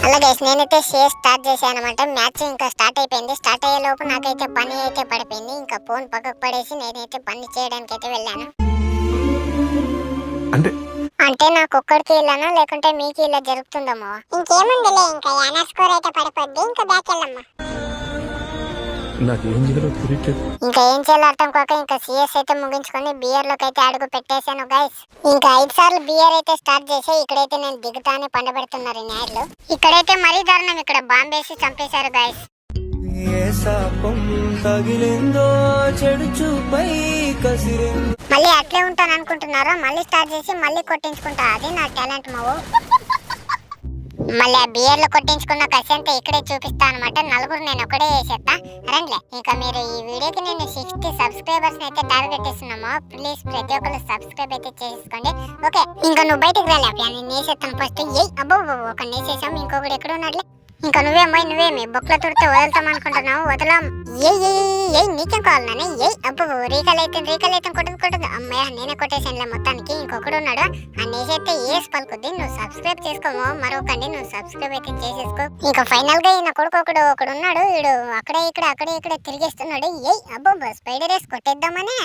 అలా గైస్ నేనైతే share start చేశాను అనమాట. మ్యాచ్ ఇంకా స్టార్ట్ అయిపోయింది. స్టార్ట్ అయ్యే లోపు నాకైతే పని అయితే పడిపోయింది. ఇంకా ఫోన్ పక్కకు పడేసి నేనైతే పని చేయడానికి అయితే వెళ్ళాను. అంటే నాకు ఒక్కడికి వెళ్ళానా లేకుంటే మీకు ఇలా జరుగుతుందమ్మా? ఇంకేముందిలే, ఇంకా యానా స్కోర్ అయితే పడిపోద్ది. ఇంకా బ్యాక్ వెళ్ళమ్మా. ఇంకా ఏం చేయాలో అర్థం కాక ఇంకా సిఎస్ అయితే ముగించుకొని బియర్ లోకి అయితే అడుగు పెట్టేశాను గైస్. ఇంకా 5 సార్లు బియర్ అయితే స్టార్ట్ చేసి ఇక్కడైతే నేను దిగుతానే పండబెడుతున్నారు ఈ నాయర్లు. ఇక్కడైతే మరీ దారుణం, ఇక్కడ బాంబేసి చంపేశారు గైస్. మళ్ళీ అట్లే ఉంటాను అనుకుంటున్నారా? మళ్ళీ స్టార్ట్ చేసి మళ్ళీ కొట్టించుకుంటా, అది నా టాలెంట్ మావు. మళ్ళీ ఆ బియర్ లో కొట్టించుకున్న కసి అంతా ఇక్కడే చూపిస్తా అనమాట. నలుగురు నేను ఒకటే చేసేస్తా రండిలే. ఇంకా మీరు ఈ వీడియోకి నేను 60 సబ్స్క్రైబర్స్ అయితే టార్గెట్ ఇస్తున్నాము. ప్లీజ్ ప్రతి ఒక్కరు సబ్స్క్రైబ్ అయితే చేసుకోండి. ఓకే, ఇంకా నువ్వు బయటకు రాలే, నేను నేసేస్తాను ఫస్ట్. అబ్బో ఒక నేసేసాం, ఇంకొకటి ఎక్కడ ఉన్నాడులే. ఇంకా నువ్వేమి బొక్కల తుడితే వదులుతాం అనుకుంటున్నావు? వదలం. నీకేం కావాలనే? అబ్బో రీకలైతే కొట్టదు. అమ్మాయి నేనే కొట్టేసానులే మొత్తానికి. ఇంకొకడు ఉన్నాడు, ఆ నేసైతే ఏస్ పలుకుద్ది. నువ్వు సబ్స్క్రైబ్ చేసుకోమో మరొకండి, నువ్వు సబ్స్క్రైబ్ అయితే చేసేసుకో. ఇంకా ఫైనల్ గా ఈయన కొడుకు ఒకడు ఉన్నాడు, వీడు అక్కడే ఇక్కడ తిరిగేస్తున్నాడు. అబ్బో స్పైడర్ వేసి కొట్టేద్దామనే.